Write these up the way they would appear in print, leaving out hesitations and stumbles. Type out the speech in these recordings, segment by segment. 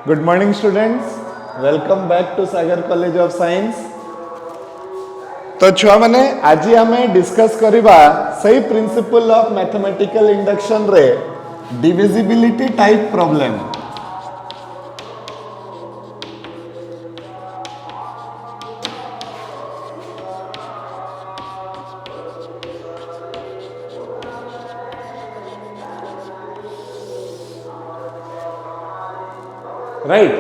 Good morning students, welcome back to Sagar college of science. तो छुआ माने आज आम डिस्कस करवा सही प्रिंसिपल ऑफ मैथमेटिकल इंडक्शन रे divisibility type problem. Right,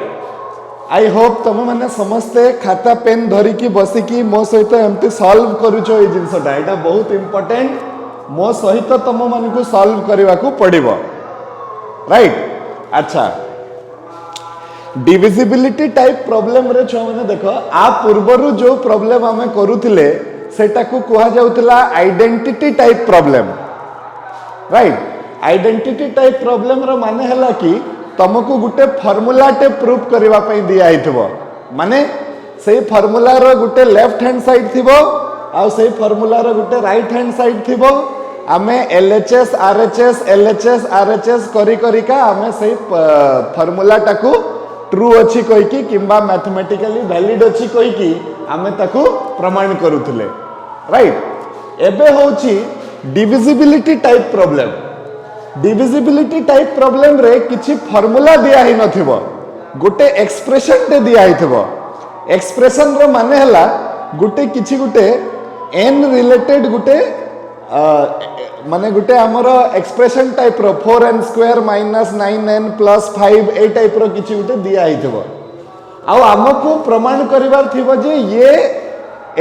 I hope तुम मैंने समस्ते खाता पेन धरिकी बसिकी मो सहित एमती सॉल्व करूछ ए जिनसटा एटा बहुत इंपोर्टेंट। मो सहित तुम मन को सॉल्व करने को पड़िबो। राइट, अच्छा डिविजिबिलिटी टाइप प्रॉब्लम रे छो माने देखो आ पूर्वरु जो प्रॉब्लम आमे करूथिले सेटा को कहा जाउतला identity type problem. Right, identity type problem रो माने हला कि तुमको गोटे फॉर्मूला टे प्रूव करबा पई दिया आइथबो, माने सेही फॉर्मूला रो गोटे लेफ्ट हैंड साइड थिबो आ सेही फॉर्मूला रो गोटे राइट हैंड साइड थिबो। आमे एलएचएस आरएचएस एलएचएस आरएचएस करी करिका आमे सेही फॉर्मूला टाकू ट्रू अछि कहि कि किंबा मैथमेटिकली वैलिड अछि कहि कि आमे ताकू प्रमाण करूथिले। राइट, एबे होछि divisibility type problem. Divisibility type problem रे किछि फार्मूला दिया ही नथिबो, गोटे एक्सप्रेशन टे दिया ही थिबो। एक्सप्रेशन रो माने हला गोटे किछि गोटे n रिलेटेड गोटे माने गोटे हमर एक्सप्रेशन टाइप रो 4n स्क्वायर - 9n + 5 ए टाइप रो किछि गोटे दिया ही थिबो। आ हमकु प्रमाण करिवार थिबो जे ये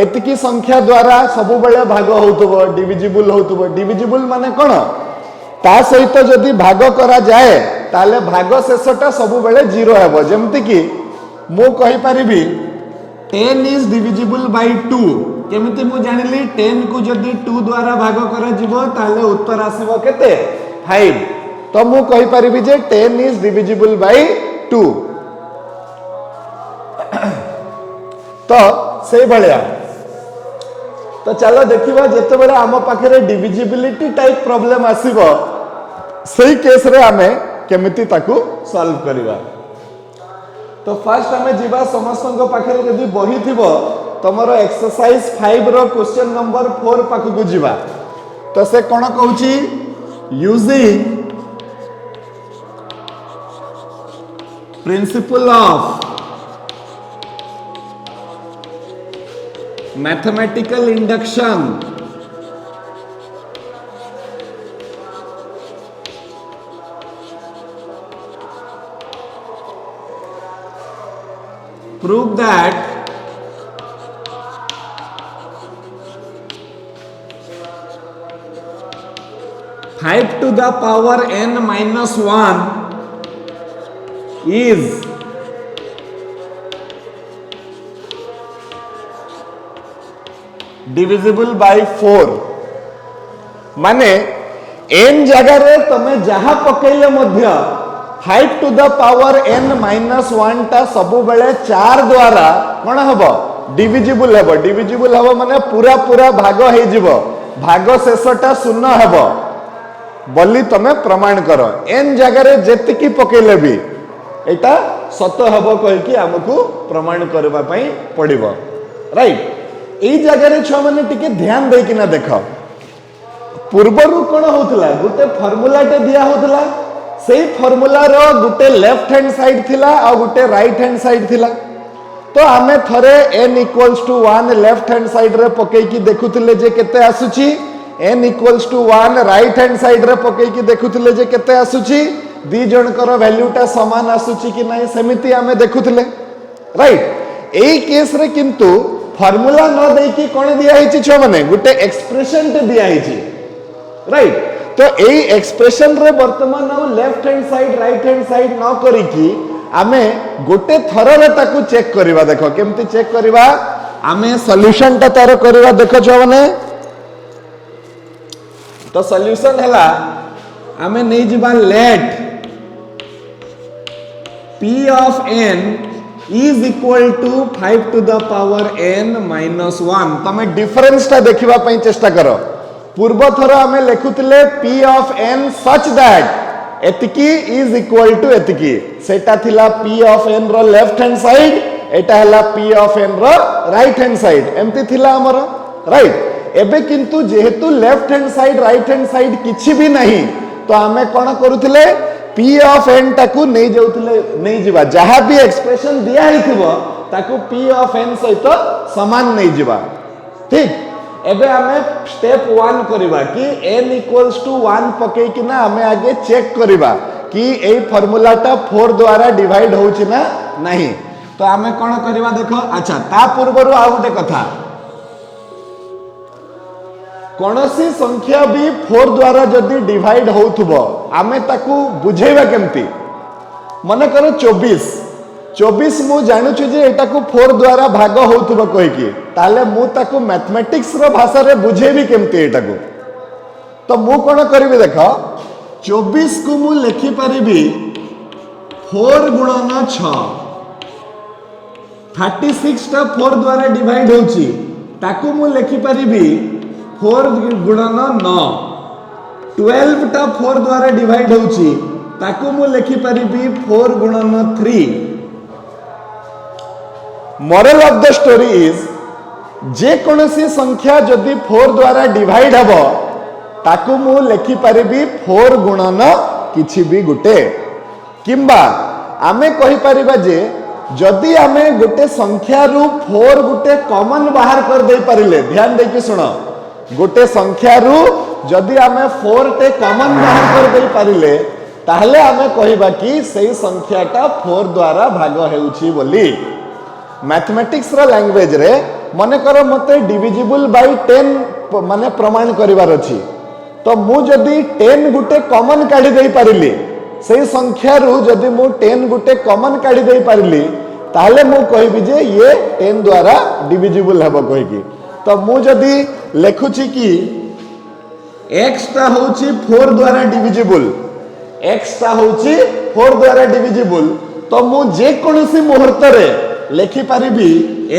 एतिकी संख्या द्वारा सब बेले भाग होतबो, डिविजिबल होतबो। डिविजिबल माने कोन, ता सहित जदि भाग करा जाए ताले भाग शेषटा सब बेले 0 हेबो। जेमति कि मु कहि परिबी 10 इज डिविजिबल बाय 2। केमिति मु जानिली 10 को जदि 2 द्वारा भाग करा जिवो ताले उत्तर आसीबो केते 5। तो मु कहि परिबी जे 10 इज डिविजिबल बाय 2। तो सेही भलिया तो चलो देखिबा जते बेले आम पाखरे डिविजिबिलिटी टाइप प्रॉब्लम आसीबो सही केस रे आमे केमिति ताकू सॉल्व करिवा। तो फर्स्ट आमे जीवा समस्तक पाखरे जदि बही थिबो तमरो एक्सरसाइज 5 रो क्वेश्चन नंबर 4 पाखु को जीवा। तो से कोन कहूची, using principle of mathematical induction prove that five to the power n minus 1 is divisible by 4। माने n जगह रे तमे जहा पकेले मध्य 5 to the power n minus 1 टा सब बेले 4 द्वारा कोन हबो डिविजिबल हबो। डिविजिबल हबो माने पूरा पूरा भाग हे जिवो, भाग शेषटा शून्य हबो बोली तमे प्रमाण करो। n जगह रे जेतिकी पकेले भी एटा सत हबो कहि कि हमकु प्रमाण करबा पई पड़िबो। राइट, एई जगह रे छ माने टिके ध्यान दे कि ना देखो पूर्वरु कोन होतला गुटे फार्मूला टे दिया होतला। सेही फार्मूला रो गुटे लेफ्ट हैंड साइड थिला आ गुटे राइट हैंड साइड थिला। तो आमे थरे n = 1 लेफ्ट हैंड साइड रे पकई कि देखुथिले जे केते आसुची, n = 1 राइट हैंड साइड रे पकई कि देखुथिले जे केते आसुची, दी जनकर वैल्यूटा समान आसुची कि नाही सेमिति आमे देखुथिले। राइट, एई केस रे किंतु फार्मूला न देई कि कोन दिया हिची छ माने गुटे एक्सप्रेशन ते दिया हिची। राइट, तो एई एक्सप्रेशन रे वर्तमान आ left hand side right hand side न करी कि आमे गोटे थर रे ताकू चेक करबा। देखो केमती चेक करबा, आमे सॉल्यूशन ता तार करबा। देखो छ माने तो सॉल्यूशन हला आमे नै जिबा late p of n is equal to 5 to the power n minus 1। तमे डिफरेंस ता देखिबा पई चेष्टा करो। पूर्व थर आमे लेखुतिले p of n such that एतिकी इज इक्वल टू एतिकी सेटा थिला p ऑफ n रो लेफ्ट हैंड साइड एटा हला p ऑफ n रो राइट हैंड साइड एमती थिला हमर राइट एबे किंतु जेहेतु left hand side right hand side किछि भी नहीं तो आमे कोन करूथिले p ऑफ n टाकू नै जाउथिले नै जिबा जहा भी एक्सप्रेशन दिया हिथिबो ताकू p ऑफ n सहित समान नै जिबा ठीक एबे आमे स्टेप 1 करिबा कि n इक्वल्स टू 1 पके कि ना आमे आगे चेक करिबा कि ए फार्मूलाटा 4 द्वारा डिवाइड होउछि ना नहीं तो आमे कोन करिबा देखो अच्छा ता पूर्वरु आ गुटे कथा कोनोसी संख्या भी 4 द्वारा जदी डिवाइड होउथबो आमे ताकू बुझेबा केमती मने करो 24 मु जानु छु जे एटा को 4 द्वारा भाग होउथबो कहि कि ताले मु ताकू मैथमेटिक्स रो भाषा रे बुझेबी केमती एटा को तो मु कोन करबी देखो 24 को मु लिखि परिबी 4 गुणन 6 36 टा 4 द्वारा डिवाइड होउची ताकू मु लिखि परिबी 4 गुणन 9 12 टा 4 द्वारा डिवाइड होउची ताकू मु लिखि परिबी 4 गुणन 3 moral of the story is जे कोनसी संख्या जदि 4 द्वारा डिवाइड हबो ताकू मु लिखि परिबी 4 गुणन किछि भी गुटे किंबा आमे कहि परिबा जे जदि आमे गुटे संख्या रु 4 गुटे कॉमन बाहर कर दे परिले ध्यान दे कि सुनो गुटे संख्या रु जदि आमे 4 टे कॉमन बाहर कर दे परिले ताहले आमे कहिबा कि सेही संख्याटा 4 द्वारा भाग हेउछि बोली मैथमेटिक्स रो लैंग्वेज रे मने करो मते डिविजिबल बाय 10 माने प्रमाण करिवार अछि तो मु जदी 10 गुटे कॉमन काढी देई परिली सेही संख्या रु जदी मु 10 गुटे कॉमन काढी देई परिली ताहले मु कहिबी जे ये 10 द्वारा डिविजिबल हेबो कहिकी तो मु जदी लेखुची कि x ता होची 4 द्वारा डिविजिबल x ता होची 4 द्वारा डिविजिबल तो मु जे कोनसी मुहूर्त रे लिखि परिबी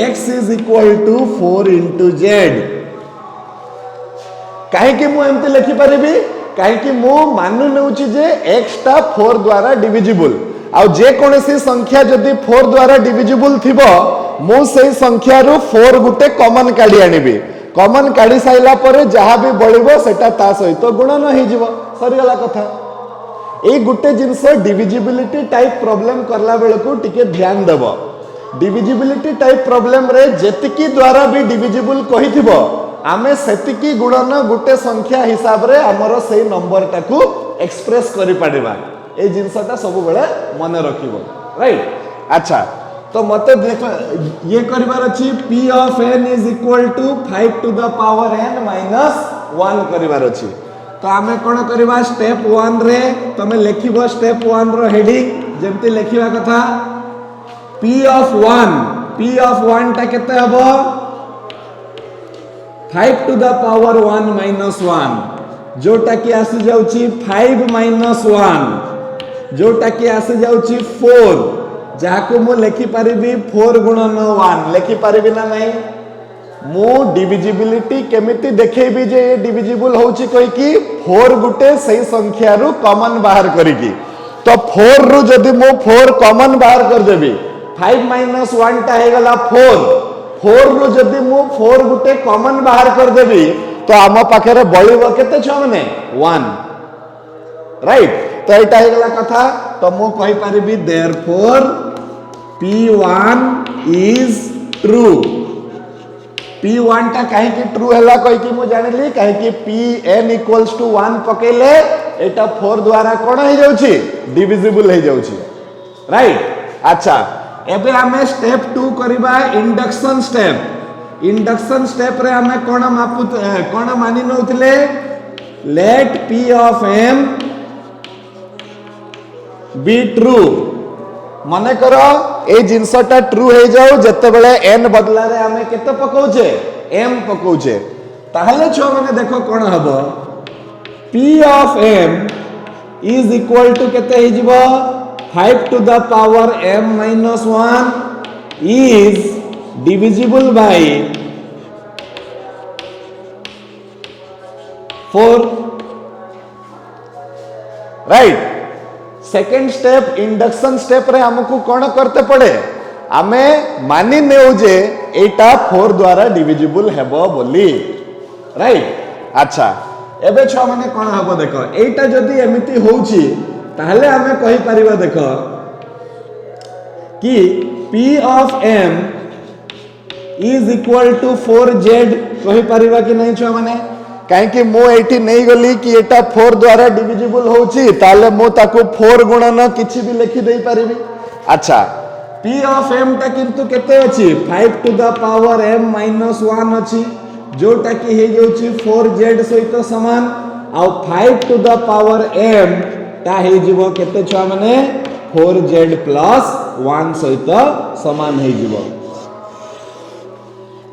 x is equal to 4 into z काहे कि मु एमते लिखि परिबी काहे कि मु मानु नेउची जे x ता 4 द्वारा डिविजिबल आ जे कोनसी संख्या जदी 4 द्वारा डिविजिबल थिबो मु सेही संख्या रु 4 गुटे कॉमन काढी आनिबी कॉमन काढी साइला परे जहा भी बळिबो सेटा ता सहित गुणन हे जिवो सरी गला कथा ए गुटे जिंस डिविजिबिलिटी टाइप प्रॉब्लम करला बेल को टिके ध्यान देबो डिविजिबिलिटी टाइप प्रॉब्लम रे जेतिकी द्वारा भी डिविजिबल कहिथिबो आमे सेतिकी गुणन गुटे संख्या हिसाब रे हमरो सेही नंबर टाकू एक्सप्रेस करि पाडिबा ए जिंसटा सब बेले मने रखिबो राइट अच्छा तो मते देखो ये करिवार अछि p of n is equal to 5 to the power n minus 1 करिवार अछि तो आमे कोन करिबा स्टेप 1 रे तमे लेखिबो स्टेप 1 रो हेडिंग जेमति लेखिबा कथा p ऑफ 1 टा केते हबो 5 टू द पावर 1 माइनस 1 जोटा कि आसी जाउची 5 माइनस 1 जोटा कि आसी जाउची 4 जाको मु लेखि परिबी 4 गुणन 1 लेखि परिबी ना नहीं मु डिविजिबिलिटी केमिति देखैबी जे ये डिविजिबल होउची कहि कि 4 गुटे सही संख्या रु कॉमन बाहर करिकी तो 4 रु जदी मु 4 कॉमन बाहर कर देबी 5 माइनस 1 टा हे गला 4 रु जदी मु 4 गुटे कॉमन बाहर कर देबी तो आम पाखे रे बळिबो केते छ माने 1 राइट तो एटा हे गला कथा तो मु कहि परिबी therefore p1 is true p1 टा काहे कि ट्रू हला कहि कि मु जानिली काहे कि pn इक्वल्स टू 1 पकेले एटा 4 द्वारा कोन हे जाउची डिविजिबल हे जाउची राइट अच्छा एबे हमें स्टेप 2 करिबा इंडक्शन स्टेप रे हमें कोन मापु कोन मानि नउथिले let p of m be true मने करो ए जिंसटा ट्रू हे जाऊ जते बेले n बदला रे हमें केते पकोचे m पकोचे ताहले छ माने देखो कोन हबो p of m is equal to केते हे जिवो 5 to the power m minus 1 is divisible by 4 right second step induction step रे हमको कौन करते पड़े आमे मानि नेउ जे एटा 4 द्वारा डिविजिबल हेबो बोली राइट। अच्छा एबे छ माने कोन हबो देखो एटा जदी एमिति होउची ताहले आमे कहि परिबा देखो कि P of m is equal to 4z कहि परिबा कि नहीं छ माने काहे कि मो एठी नहीं गली कि एटा 4 द्वारा डिविजिबल होउची ताले मो ताको 4 गुणन किछि भी लिखि देई परिबी। अच्छा P of m ता किंतु केते अछि 5 to the power m minus 1 अछि जोटा कि हे जाउची 4z सहित समान आ 5 to the power m ता हे जीवो केते छ माने 4z plus 1 सहित समान हे जीवो।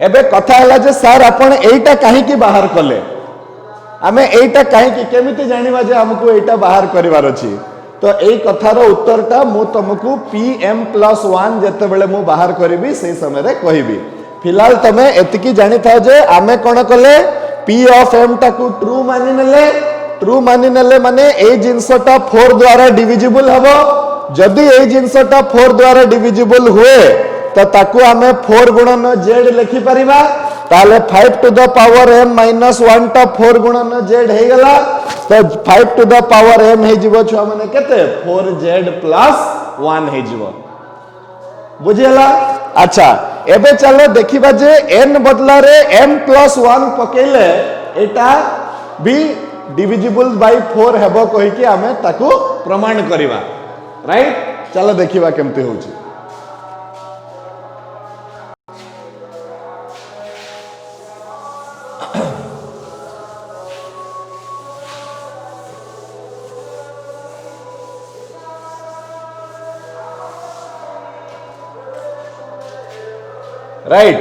एबे कथा हला जे सर आपण एटा काहे कि बाहर कले आमे एटा काहे कि केमिति जानिबा जे हमको एटा बाहर करिवार अछि तो एई कथार उत्तरटा मु तुमको pm+1 जते बेले मु बाहर करिवि सेई समय रे कहिबि। फिलहाल तमे एतिकी जानि था जे आमे कोन कले p of m टाकू ट्रू मानि नेले माने एई जिंसटा 4 द्वारा डिविजिबल हबो जदी एई जिंसटा 4 द्वारा डिविजिबल हुए तो ताकू आमे 4 गुणन z लिखि परिबा ताले 5 to the power m minus 1 टा 4 गुणन z हे गला तो 5 to the power m हे जीवो छ माने केते 4z plus 1 हे जीवो बुझियला। अच्छा एबे चलो देखिबा जे n बदला रे m plus 1 पकेले एटा भी डिविजिबल बाय 4 हेबो कहि कि आमे ताकू प्रमाण करिवा राइट। चलो देखिबा केमते होउची। राइट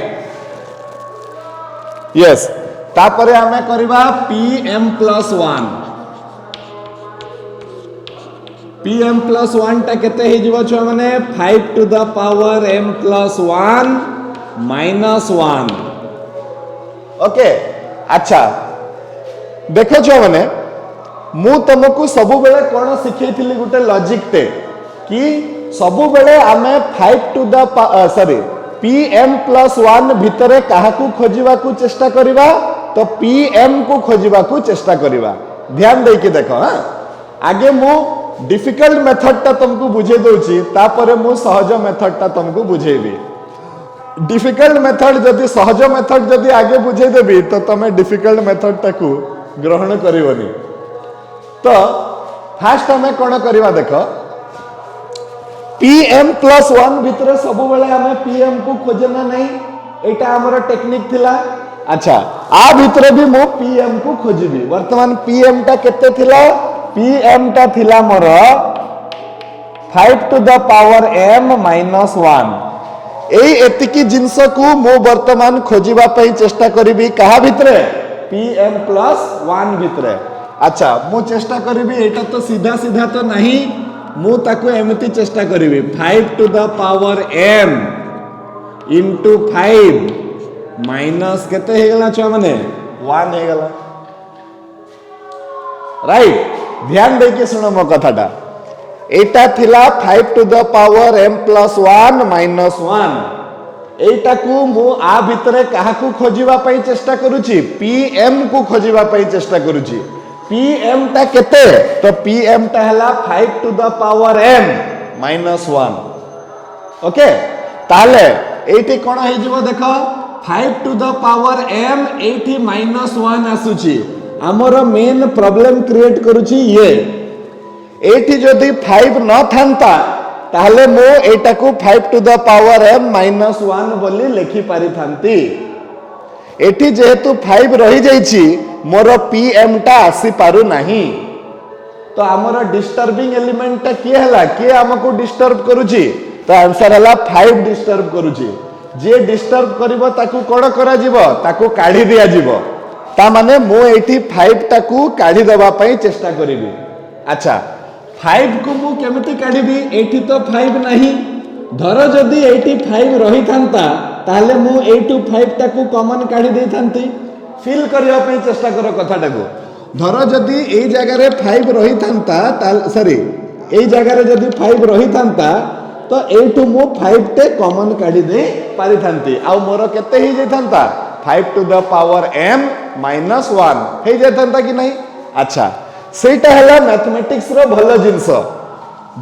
यस तापरे हमें करिबा pm+1 pm+1 टा केते हे जीवो छ माने 5 to the power m+1 minus 1 okay. अच्छा देखो छ माने मु तुमको सब बेले कोन सिखैथिली गुटे लॉजिक टे कि सब बेले आमे 5 to the सॉरी pm+1 भितरे काहाकू खोजिबा को चेष्टा करिबा तो pm को खोजिबा को चेष्टा करिबा। ध्यान दे के देखो हां आगे मु डिफिकल्ट मेथड ता तुमको बुझे दोची तापरे मु सहज मेथड ता तुमको बुझेबी। डिफिकल्ट मेथड जदी सहज मेथड जदी आगे बुझे देबी तो तमे डिफिकल्ट मेथड टाकू ग्रहण करिवनी। तो फास्ट हमें कोन करिवा देखो pm+1 भितरे सब बेले हमें pm को खोजना नहीं एटा हमर टेक्निक थिला। अच्छा आ भितरे भी मो pm को खोजिबी वर्तमान pm टा केते थिला pm टा थिला मोर 5 to the power m minus 1 एई एतिकी जिंस को मो वर्तमान खोजिबा पई चेष्टा करिबी कहा भितरे pm+1 भितरे। अच्छा मो चेष्टा करिबी एटा तो सीधा सीधा तो नहीं मु ताको एमिति चेष्टा करिवि 5 to the power m into 5 minus केते हे गला छ माने 1 हे गला राइट। ध्यान दे के सुनो मो कथाटा एटा थिला 5 to the power m+1 minus 1 एटा को मु आ भितरे काहा को खोजिबा पई चेष्टा करूची pm को खोजिबा पई चेष्टा करूची। pm टा केते तो pm टा हला 5 to the power m minus 1 okay ताले एठी कोन हे जीवो देखो 5 to the power m एठी -1 आसुची हमर मेन प्रॉब्लम क्रिएट करूची ये एठी जदी 5 न थांता ताहले मो एटा को 5 to the power m -1 बोली लिखि पारि थांती एठी जेहेतु 5 रही जाईची मोर pm टा आसी पारु नाही तो हमर डिस्टर्बिंग एलिमेंट टा के हला के हमको डिस्टर्ब करूची तो आंसर हला 5 डिस्टर्ब करूची जे डिस्टर्ब करिवो ताकू कोड करा जीवो ताकू काढी दिया जीवो ता माने मो एठी 5 टाकू काढी देबा पई चेष्टा करिवि। अच्छा 5 को मु केमिति काढिबी एठी तो 5 नाही धर जदी एठी 5 रही थांता ताले मु 8 5 टाकू कॉमन काढी दे थांती फिल करिया पई चेष्टा करो कथाटाकू धर जदी ए जगह रे 5 रही थांता सॉरी ए जगह जदि 5 रही था तो एठू मु 5 टे कॉमन काढी दे पारि थांती आ मोर केते ही जाइथांता 5 to the power m minus 1 हे जाइथांता कि नहीं। अच्छा सेटा हला मैथमेटिक्स रो भलो जिंस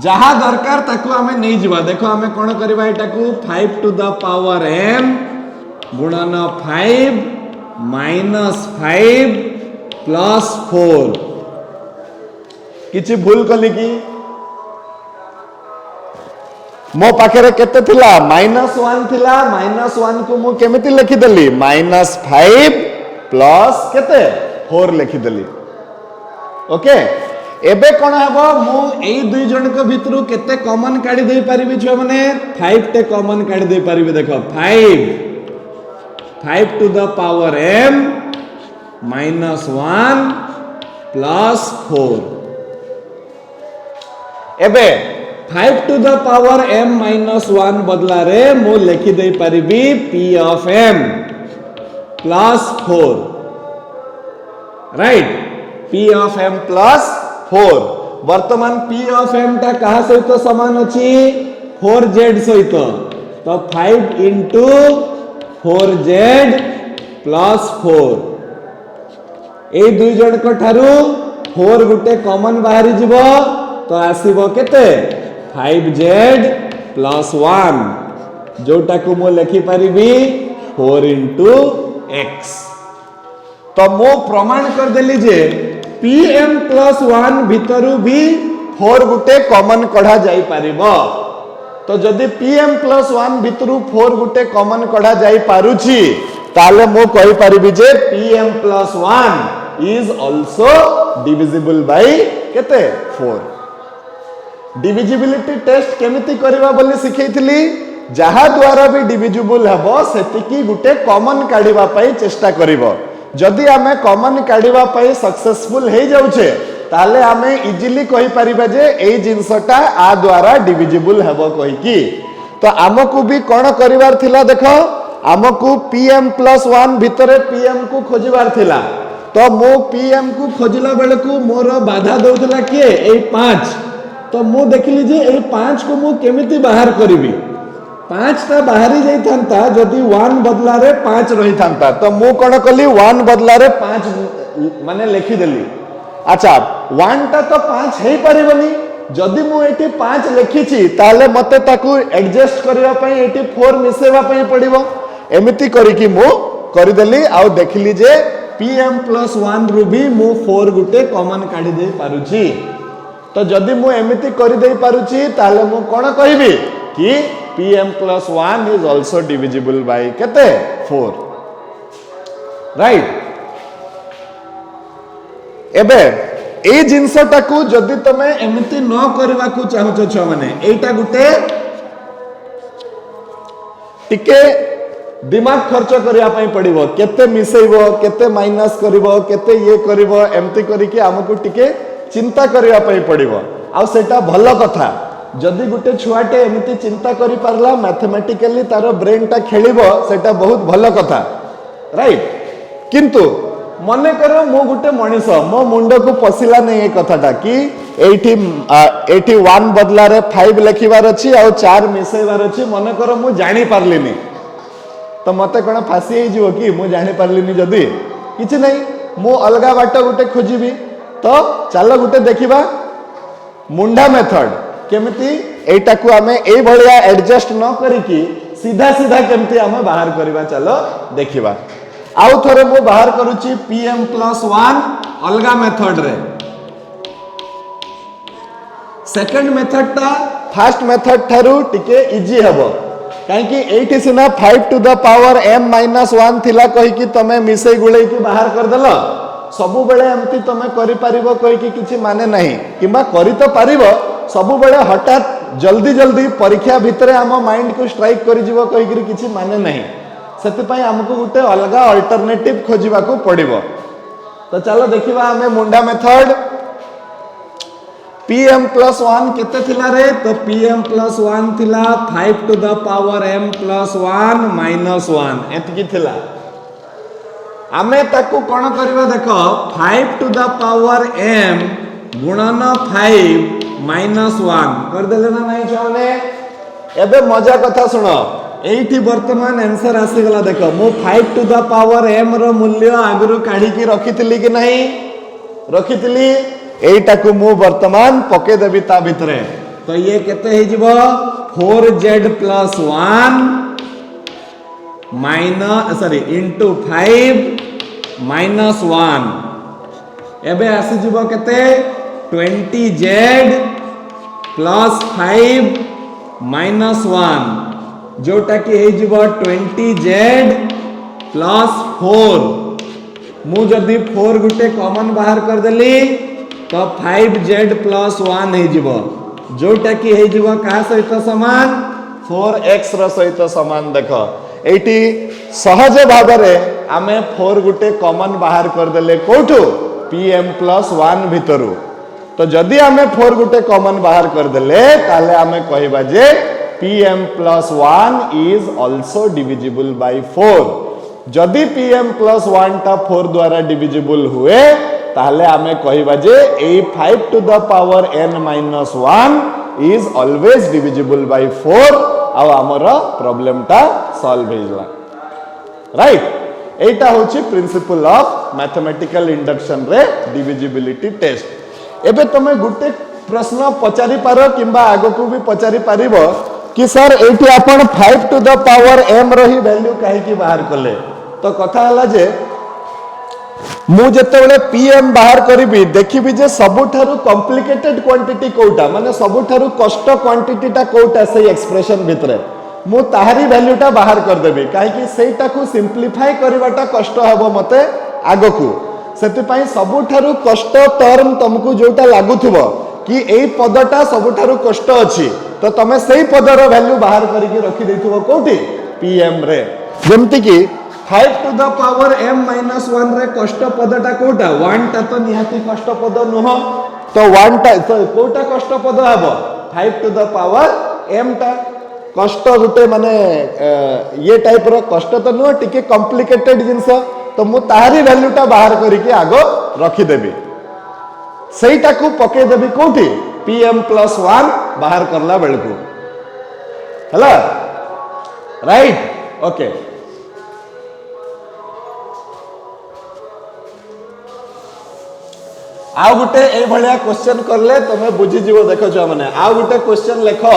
जहा दरकार ताकू आमे नै जिवा। देखो आमे कोन करबा एटाकू 5 टू द पावर m गुणन 5 माइनस 5 प्लस 4 किछि भूल कली की मो पाखे केते थिला -1 थिला -1 को मु केमिति लिखि देली -5 प्लस केते 4 लिखि देली। ओके एबे कोन हबो मु एई दुई जन को भितरु केते कॉमन काढी दे परिबी छ माने 5 टे कॉमन काढी दे परिबी। देखो 5 to the power m -1 plus 4 एबे 5 टू द पावर m -1 बदला रे मु लिखि दे परिबी p of m plus 4 right p of m plus 4 वर्तमान p ऑफ m ता कहा सहित समान अछि 4z सहित तो 5 इंटू 4z प्लस 4 ए दुई जन को ठारू 4 गुटे कॉमन बाहरी जीवो तो आसीबो केते 5z प्लस 1 जोटा को मो लिखि परिबी 4 इंटू x। तो मो प्रमाण कर देली जे pm प्लस 1 भितरु भी 4 गुटे कॉमन कढ़ा जाई पारिबो। तो जदि pm प्लस 1 भितरु 4 गुटे कॉमन कढ़ा जाई पारुछि ताले मो कहि परिबी जे pm plus 1 is also divisible by केते 4। डिविजिबिलिटी टेस्ट केमिति करबा बोली सिखैथिली जहा द्वारा भी डिविजिबल हबो सेतिकी गुटे कॉमन काढिबा पई चेष्टा करिवो। जदि आमे कॉमन काढिबा पई सक्सेसफुल हे जाउछे ताले आमे इजीली कहि परिबा जे एई जिंसटा आ द्वारा डिविजिबल हबो कहि की। तो आमको भी कोन करिवार थिला देखो आमको pm प्लस 1 भितरे pm को खोजिवार थिला। तो मो pm को खोजिला बेले को मोर बाधा दउतला के एई 5 तो मु देखली जे एई 5 को मु केमिति बाहर करिवि 5 ता बाहरी जाई थांता जदि 1 बदला रे 5 रही थांता तो मु कोन कली 1 बदला रे 5 माने लिखि देली। अच्छा 1 ता तो 5 हेई परिबनी जदि मु एटी 5 लिखिछि ताले मते ताकू एडजस्ट करिवा पई एटी 4 मिसेवा पई पड़िबो एमिति करी कि मु करि देली आ देखली जे pm प्लस 1 रु भी मु 4 गुटे कॉमन काढी दे पारुछि। तो जदि मु एमिति करि दे पारुछि ताले मु कोन कहिबी कि pm plus 1 is also divisible by केते 4 राइट। एबे ए जिंसटा को जदि तमे एमिति न करबा को चाहछो छ माने एटा गुटे टिके दिमाग खर्च करिया पई पड़िबो केते मिसेइबो केते माइनस करिवो केते ये करिवो एमिति करी कि हमकु टिके चिंता करिया पई पड़िबो आ सेटा भलो कथा। जदि गुटे छुआटे एमिति चिंता करि परला मैथमेटिकली तारो ब्रेन टा खेलिबो सेटा बहुत भलो कथा राइट। किंतु मने करो मो गुटे मनीष मो मुंड को पसिला नै ए कथाटा कि एठी 1 बदला रे 5 लिखिबार अछि आ 4 मिसेइबार अछि मने करो मु जानि पारलिनी तो मते कोन फासी हे जिवो कि मु जानि पारलिनी जदि किछि नै मु अलगा बाट गुटे खोजिबी। तो चलो गुटे देखिबा मुंडा मेथड केमिति एटा को आमे ए भलिया एडजस्ट न करी कि सीधा सीधा केमिति आमे बाहर करबा चलो देखिबा। आउ थरे मु बाहर करूची pm प्लस 1 अलगा मेथड रे सेकंड मेथड ता फर्स्ट मेथड थारु टिके इजी हबो काहे कि एठी सिना 5 to the power m minus 1 थिला कहि कि तमे मिसै गुळै कि बाहर कर देलो सबु बेले एमती तमे करि पारिबो कहि कि किछि माने नाही किबा करि तो पारिबो सबु बेले हठात जल्दी जल्दी परीक्षा भितरे हम माइंड को स्ट्राइक करि जीवो कहि कि किछि माने नाही सेति पई हमको गुटे अलगा अल्टरनेटिव खोजिबा को पड़िबो। तो चलो देखिबा हमें मुंडा मेथड pm प्लस 1 केते थिला रे तो pm प्लस 1 थिला 5 to the power m plus 1 minus 1 एतकी थिला। आमे ताकू कोन करबा देखो 5 टू द पावर m गुणन 5 -1 कर देले ना नहीं छाने एबे मजा कथा सुनो एठी वर्तमान आंसर आसी गला देखो मु 5 टू द पावर m रो मूल्य आगरु काढी की रखितली कि नहीं रखितली एटा को मु वर्तमान पके देबी ता भितरे तो ये केते हे जिवो 4z + 1 माइनस सॉरी इनटू 5 -1 एबे आसी जिवो केते 20z + 5 -1 जोटा कि हे जिवो 20z + 4 मु जदी 4 गुटे कॉमन बाहर कर देली तो 5z + 1 हे जिवो जोटा कि हे जिवो का सहित समान 4x रो सहित समान देखो एटी सहज भाव में आमे 4 गुटे कॉमन बाहर कर देले कोठू pm + 1 भितरु तो जदि आमे 4 गुटे कॉमन बाहर कर देले ताले आमे कहिबा जे pm + 1 is also divisible by 4 जदि pm + 1 टा 4 द्वारा डिविजिबल हुए ताले आमे कहिबा जे ए 5 to the power n - 1 is always divisible by 4 आ हमर प्रॉब्लम टा सॉल्व हेला राइट एटा होची प्रिंसिपल ऑफ मैथमेटिकल इंडक्शन रे डिविजिबिलिटी टेस्ट एबे तमे गुटे प्रश्न पचारि पारो किंबा आगो को भी पचारि पारिबो कि सर एठी आपण 5 टू द पावर m रही वैल्यू काहे की बाहर करले तो कथा हला जे मु जेतेबेले pm बाहर करिबी देखिबी जे सबुठारु कॉम्प्लिकेटेड क्वांटिटी कोटा माने सबुठारु कष्ट क्वांटिटी टा कोटा से एक्सप्रेशन भितरे मु ताहारी वैल्यूटा बाहर कर देबी काहे कि सेटा को सिंपलीफाई करबाटा कष्ट हबो मते आगो को सेति पई सबुठारु कष्ट टर्म तुमको जोटा लागुथबो कि एई पदटा सबुठारु कष्ट अछि तो तमे सेई पदर वैल्यू बाहर करिके रखि दैथबो कोठी pm रे जेमति कि 5 टू द पावर m - 1 रे कष्ट पदटा कोटा 1 टा तो निहाती कष्ट पद नुह तो 1 टा तो कोटा कष्ट पद हबो 5 टू द पावर m टा कष्ट गुटे माने ये टाइप रो कष्ट तो नुह टिके कॉम्प्लिकेटेड जिंस तो मु ताहारी वैल्यूटा बाहर करिके आगो रखि देबी सेईटा को पके देबी कोठी pm + 1 बाहर करला बेलकू हला राइट ओके आउ गुटे ए भलिया क्वेश्चन करले तमे बुझी जीवो देखो छ माने आउ गुटे क्वेश्चन लेखो